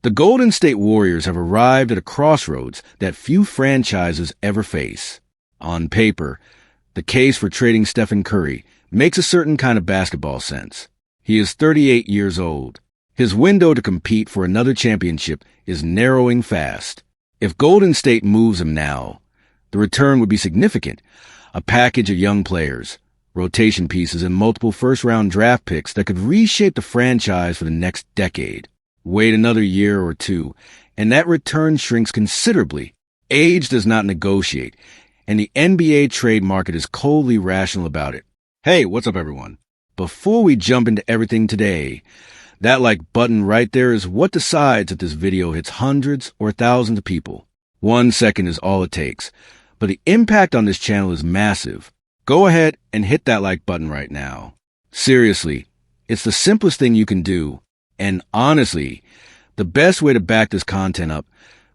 The Golden State Warriors have arrived at a crossroads that few franchises ever face. On paper, the case for trading Stephen Curry makes a certain kind of basketball sense. He is 38 years old. His window to compete for another championship is narrowing fast. If Golden State moves him now, the return would be significant. A package of young players, rotation pieces, and multiple first-round draft picks that could reshape the franchise for the next decade. Wait another year or two, and that return shrinks considerably. Age does not negotiate, and the NBA trade market is coldly rational about it. Hey, what's up, everyone? Before we jump into everything today, that like button right there is what decides if this video hits hundreds or thousands of people. 1 second is all it takes, but the impact on this channel is massive. Go ahead and hit that like button right now. Seriously, it's the simplest thing you can do. And honestly, the best way to back this content up,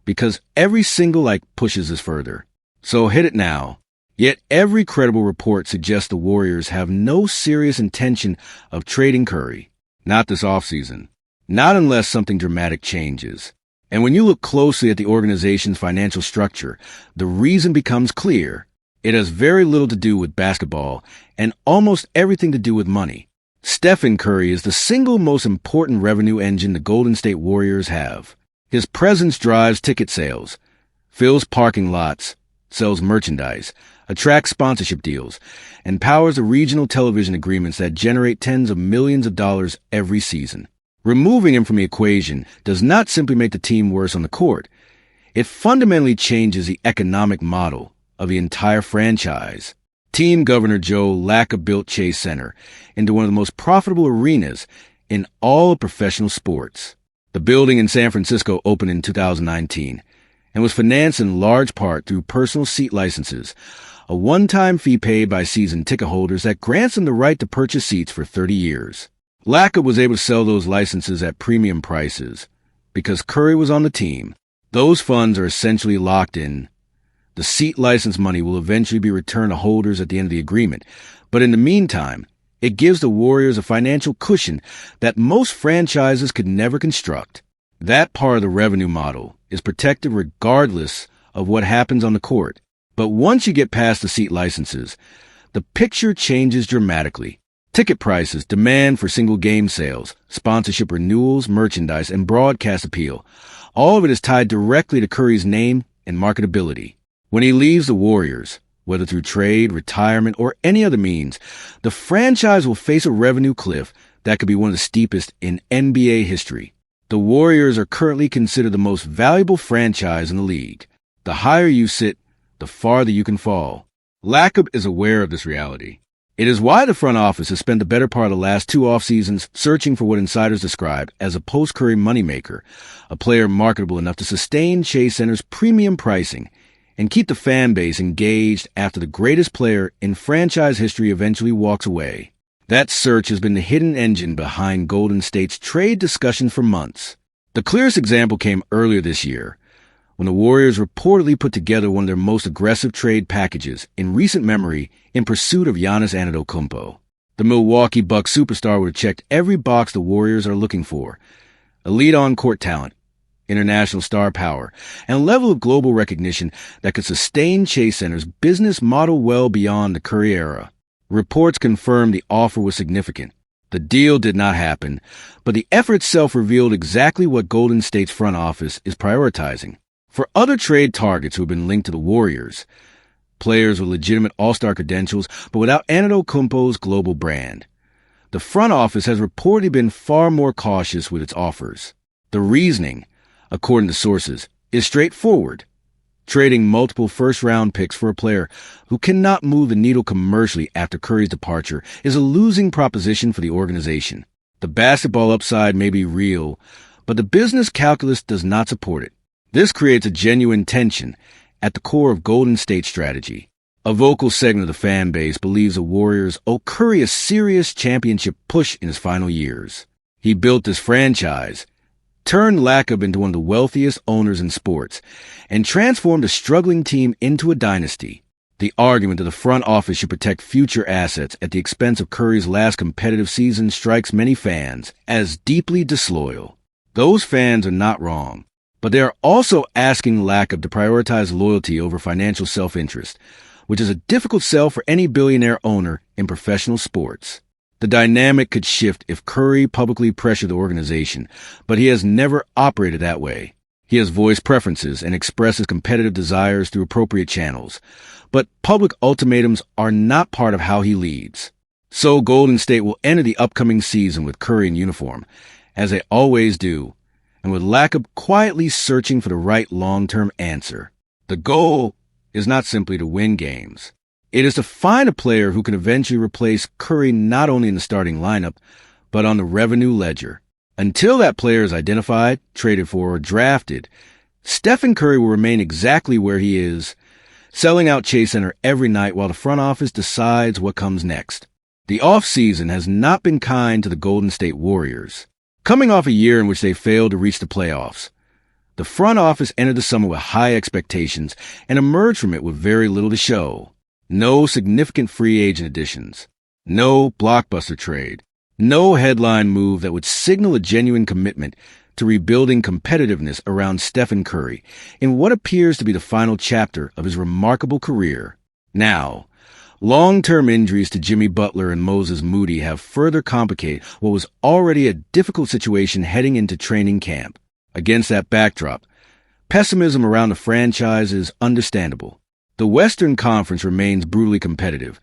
because every single like pushes us further. So hit it now. Yet every credible report suggests the Warriors have no serious intention of trading Curry. Not this offseason. Not unless something dramatic changes. And when you look closely at the organization's financial structure, the reason becomes clear. It has very little to do with basketball and almost everything to do with money. Stephen Curry is the single most important revenue engine the Golden State Warriors have. His presence drives ticket sales, fills parking lots, sells merchandise, attracts sponsorship deals, and powers the regional television agreements that generate tens of millions of dollars every season. Removing him from the equation does not simply make the team worse on the court. It fundamentally changes the economic model of the entire franchise. Team Governor Joe Lacob built Chase Center into one of the most profitable arenas in all of professional sports. The building in San Francisco opened in 2019 and was financed in large part through personal seat licenses, a one-time fee paid by season ticket holders that grants them the right to purchase seats for 30 years. Lacob was able to sell those licenses at premium prices. Because Curry was on the team, those funds are essentially locked in. The seat license money will eventually be returned to holders at the end of the agreement, but in the meantime, it gives the Warriors a financial cushion that most franchises could never construct. That part of the revenue model is protected regardless of what happens on the court. But once you get past the seat licenses, the picture changes dramatically. Ticket prices, demand for single game sales, sponsorship renewals, merchandise, and broadcast appeal, all of it is tied directly to Curry's name and marketability. When he leaves the Warriors, whether through trade, retirement, or any other means, the franchise will face a revenue cliff that could be one of the steepest in NBA history. The Warriors are currently considered the most valuable franchise in the league. The higher you sit, the farther you can fall. Lacob is aware of this reality. It is why the front office has spent the better part of the last 2 off-seasons searching for what insiders describe as a post-Curry moneymaker, a player marketable enough to sustain Chase Center's premium pricing and keep the fan base engaged after the greatest player in franchise history eventually walks away. That search has been the hidden engine behind Golden State's trade discussions for months. The clearest example came earlier this year, when the Warriors reportedly put together one of their most aggressive trade packages in recent memory in pursuit of Giannis Antetokounmpo. The Milwaukee Bucks superstar would have checked every box the Warriors are looking for: elite on-court talent, international star power, and a level of global recognition that could sustain Chase Center's business model well beyond the Curry era. Reports confirmed the offer was significant. The deal did not happen, but the effort itself revealed exactly what Golden State's front office is prioritizing. For other trade targets who have been linked to the Warriors, players with legitimate all-star credentials but without Antetokounmpo's global brand, the front office has reportedly been far more cautious with its offers. The reasoning, according to sources, is straightforward. Trading multiple first-round picks for a player who cannot move the needle commercially after Curry's departure is a losing proposition for the organization. The basketball upside may be real, but the business calculus does not support it. This creates a genuine tension at the core of Golden State's strategy. A vocal segment of the fan base believes the Warriors owe Curry a serious championship push in his final years. He built this franchise, turned Lacob into one of the wealthiest owners in sports, and transformed a struggling team into a dynasty. The argument that the front office should protect future assets at the expense of Curry's last competitive season strikes many fans as deeply disloyal. Those fans are not wrong, but they are also asking Lacob to prioritize loyalty over financial self-interest, which is a difficult sell for any billionaire owner in professional sports. The dynamic could shift if Curry publicly pressured the organization, but he has never operated that way. He has voiced preferences and expressed his competitive desires through appropriate channels, but public ultimatums are not part of how he leads. So Golden State will enter the upcoming season with Curry in uniform, as they always do, and with Lacob quietly searching for the right long-term answer. The goal is not simply to win games. It is to find a player who can eventually replace Curry not only in the starting lineup, but on the revenue ledger. Until that player is identified, traded for, or drafted, Stephen Curry will remain exactly where he is, selling out Chase Center every night while the front office decides what comes next. The offseason has not been kind to the Golden State Warriors. Coming off a year in which they failed to reach the playoffs, the front office entered the summer with high expectations and emerged from it with very little to show. No significant free agent additions, no blockbuster trade, no headline move that would signal a genuine commitment to rebuilding competitiveness around Stephen Curry in what appears to be the final chapter of his remarkable career. Now, long-term injuries to Jimmy Butler and Moses Moody have further complicated what was already a difficult situation heading into training camp. Against that backdrop, pessimism around the franchise is understandable. The Western Conference remains brutally competitive,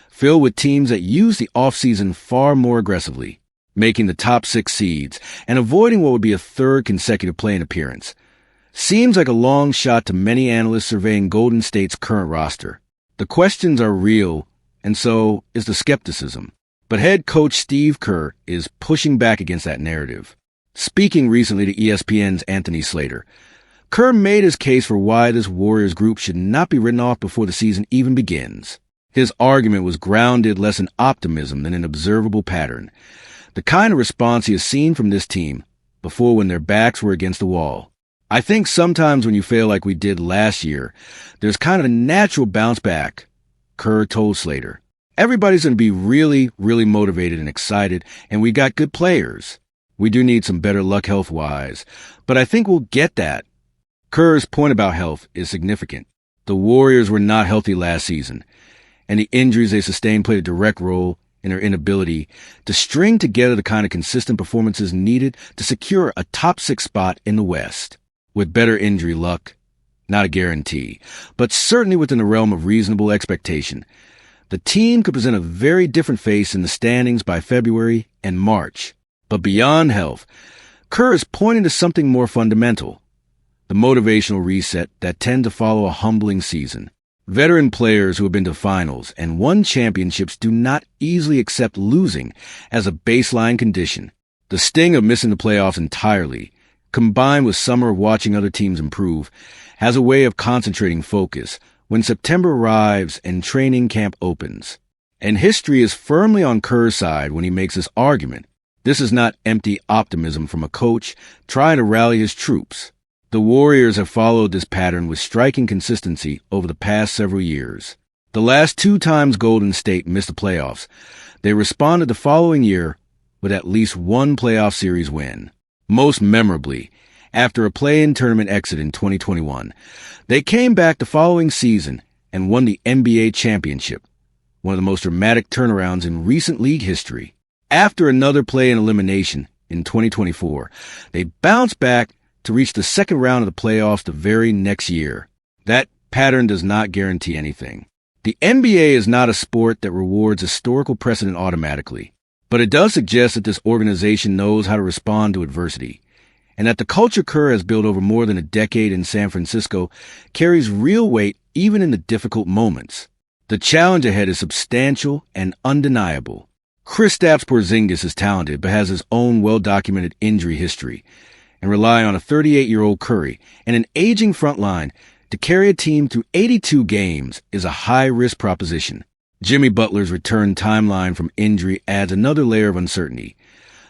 filled with teams that use the offseason far more aggressively, making the top 6 seeds and avoiding what would be a third consecutive play-in appearance. Seems like a long shot to many analysts surveying Golden State's current roster. The questions are real, and so is the skepticism. But head coach Steve Kerr is pushing back against that narrative. Speaking recently to ESPN's Anthony Slater, Kerr made his case for why this Warriors group should not be written off before the season even begins. His argument was grounded less in optimism than an observable pattern, the kind of response he has seen from this team before when their backs were against the wall. I think sometimes when you fail like we did last year, there's kind of a natural bounce back, Kerr told Slater. Everybody's going to be really, really motivated and excited, and we got good players. We do need some better luck health-wise, but I think we'll get that. Kerr's point about health is significant. The Warriors were not healthy last season, and the injuries they sustained played a direct role in their inability to string together the kind of consistent performances needed to secure a top 6 spot in the West. With better injury luck, not a guarantee, but certainly within the realm of reasonable expectation, the team could present a very different face in the standings by February and March. But beyond health, Kerr is pointing to something more fundamental, the motivational reset that tend to follow a humbling season. Veteran players who have been to finals and won championships do not easily accept losing as a baseline condition. The sting of missing the playoffs entirely, combined with summer of watching other teams improve, has a way of concentrating focus when September arrives and training camp opens. And history is firmly on Kerr's side when he makes this argument. This is not empty optimism from a coach trying to rally his troops. The Warriors have followed this pattern with striking consistency over the past several years. The last 2 times Golden State missed the playoffs, they responded the following year with at least one playoff series win. Most memorably, after a play-in tournament exit in 2021, they came back the following season and won the NBA championship, one of the most dramatic turnarounds in recent league history. After another play-in elimination in 2024, they bounced back to reach the second round of the playoffs the very next year. That pattern does not guarantee anything. The NBA is not a sport that rewards historical precedent automatically, but it does suggest that this organization knows how to respond to adversity, and that the culture Kerr has built over more than a decade in San Francisco carries real weight even in the difficult moments. The challenge ahead is substantial and undeniable. Kristaps Porzingis is talented but has his own well-documented injury history, and rely on a 38-year-old Curry and an aging front line to carry a team through 82 games is a high-risk proposition. Jimmy Butler's return timeline from injury adds another layer of uncertainty,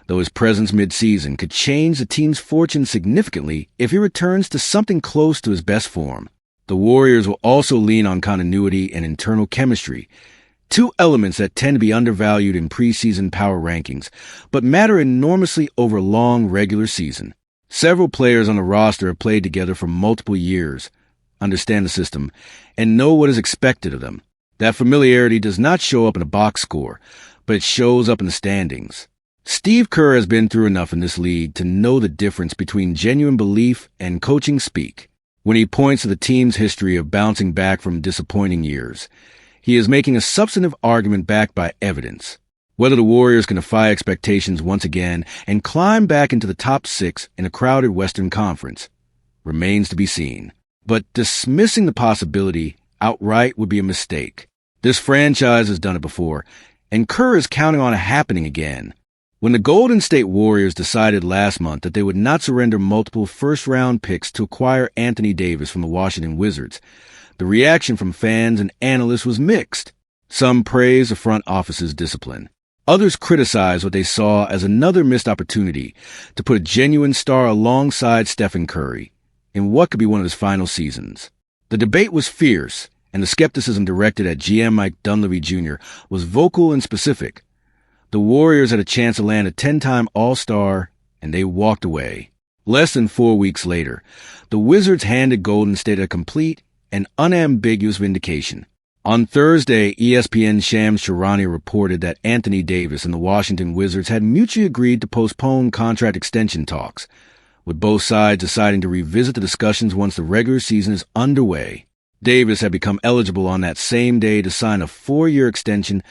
though his presence mid-season could change the team's fortune significantly if he returns to something close to his best form. The Warriors will also lean on continuity and internal chemistry, 2 elements that tend to be undervalued in preseason power rankings, but matter enormously over a long regular season. Several players on the roster have played together for multiple years, understand the system, and know what is expected of them. That familiarity does not show up in a box score, but it shows up in the standings. Steve Kerr has been through enough in this league to know the difference between genuine belief and coaching speak. When he points to the team's history of bouncing back from disappointing years, he is making a substantive argument backed by evidence. Whether the Warriors can defy expectations once again and climb back into the top 6 in a crowded Western Conference remains to be seen. But dismissing the possibility outright would be a mistake. This franchise has done it before, and Kerr is counting on it happening again. When the Golden State Warriors decided last month that they would not surrender multiple first-round picks to acquire Anthony Davis from the Washington Wizards, the reaction from fans and analysts was mixed. Some praised the front office's discipline. Others criticized what they saw as another missed opportunity to put a genuine star alongside Stephen Curry in what could be one of his final seasons. The debate was fierce, and the skepticism directed at GM Mike Dunleavy Jr. was vocal and specific. The Warriors had a chance to land a 10-time All-Star, and they walked away. Less than 4 weeks later, the Wizards handed Golden State a complete and unambiguous vindication. On Thursday, ESPN's Shams Charania reported that Anthony Davis and the Washington Wizards had mutually agreed to postpone contract extension talks, with both sides deciding to revisit the discussions once the regular season is underway. Davis had become eligible on that same day to sign a 4-year extension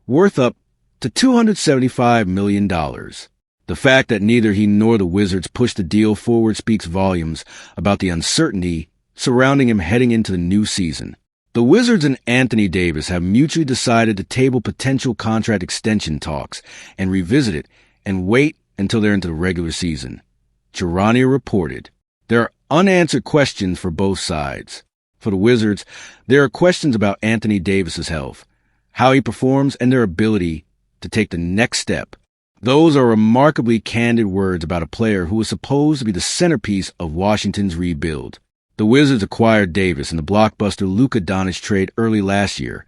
worth up to $275 million. The fact that neither he nor the Wizards pushed the deal forward speaks volumes about the uncertainty surrounding him heading into the new season. The Wizards and Anthony Davis have mutually decided to table potential contract extension talks and revisit it and wait until they're into the regular season. Charania reported, there are unanswered questions for both sides. For the Wizards, there are questions about Anthony Davis's health, how he performs, and their ability to take the next step. Those are remarkably candid words about a player who was supposed to be the centerpiece of Washington's rebuild. The Wizards acquired Davis in the blockbuster Luka Doncic trade early last year,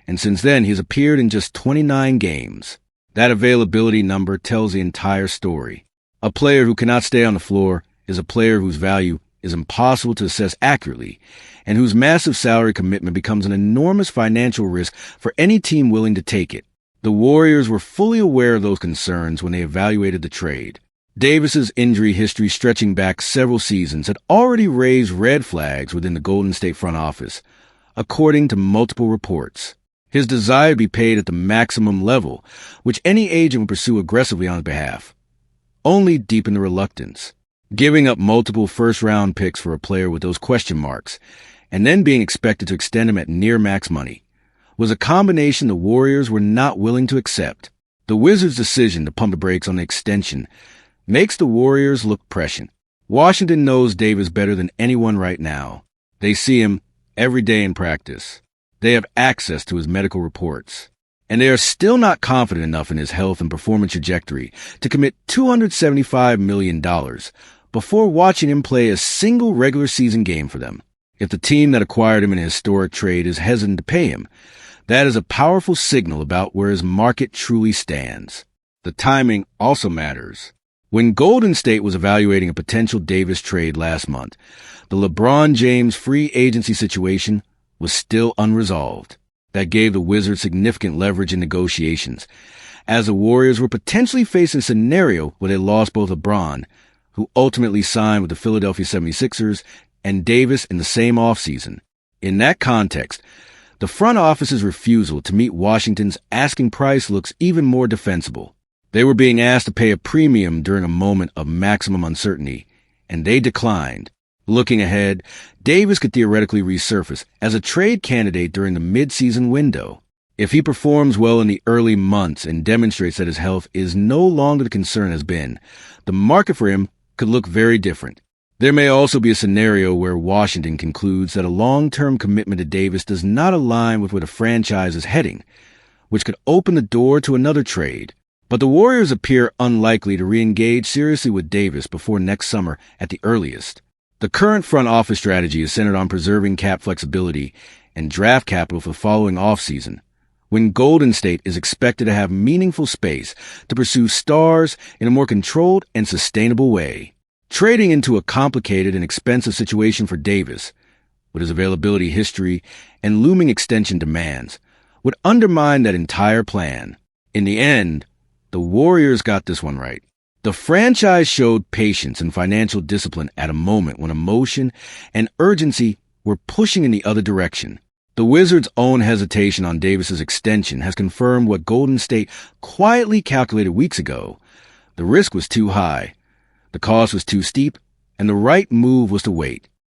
and since then he has appeared in just 29 games. That availability number tells the entire story. A player who cannot stay on the floor is a player whose value is impossible to assess accurately, and whose massive salary commitment becomes an enormous financial risk for any team willing to take it. The Warriors were fully aware of those concerns when they evaluated the trade. Davis's injury history stretching back several seasons had already raised red flags within the Golden State front office, according to multiple reports. His desire to be paid at the maximum level, which any agent would pursue aggressively on his behalf, only deepened the reluctance. Giving up multiple first-round picks for a player with those question marks, and then being expected to extend him at near max money, was a combination the Warriors were not willing to accept. The Wizards' decision to pump the brakes on the extension makes the Warriors look prescient. Washington knows Davis better than anyone right now. They see him every day in practice. They have access to his medical reports. And they are still not confident enough in his health and performance trajectory to commit $275 million before watching him play a single regular season game for them. If the team that acquired him in a historic trade is hesitant to pay him, that is a powerful signal about where his market truly stands. The timing also matters. When Golden State was evaluating a potential Davis trade last month, the LeBron James free agency situation was still unresolved. That gave the Wizards significant leverage in negotiations, as the Warriors were potentially facing a scenario where they lost both LeBron, who ultimately signed with the Philadelphia 76ers, and Davis in the same offseason. In that context, the front office's refusal to meet Washington's asking price looks even more defensible. They were being asked to pay a premium during a moment of maximum uncertainty, and they declined. Looking ahead, Davis could theoretically resurface as a trade candidate during the mid-season window. If he performs well in the early months and demonstrates that his health is no longer the concern it has been, the market for him could look very different. There may also be a scenario where Washington concludes that a long-term commitment to Davis does not align with where the franchise is heading, which could open the door to another trade. But the Warriors appear unlikely to re-engage seriously with Davis before next summer at the earliest. The current front office strategy is centered on preserving cap flexibility and draft capital for the following offseason, when Golden State is expected to have meaningful space to pursue stars in a more controlled and sustainable way. Trading into a complicated and expensive situation for Davis, with his availability history and looming extension demands, would undermine that entire plan. In the end, the Warriors got this one right. The franchise showed patience and financial discipline at a moment when emotion and urgency were pushing in the other direction. The Wizards' own hesitation on Davis's extension has confirmed what Golden State quietly calculated weeks ago. The risk was too high, the cost was too steep, and the right move was to wait.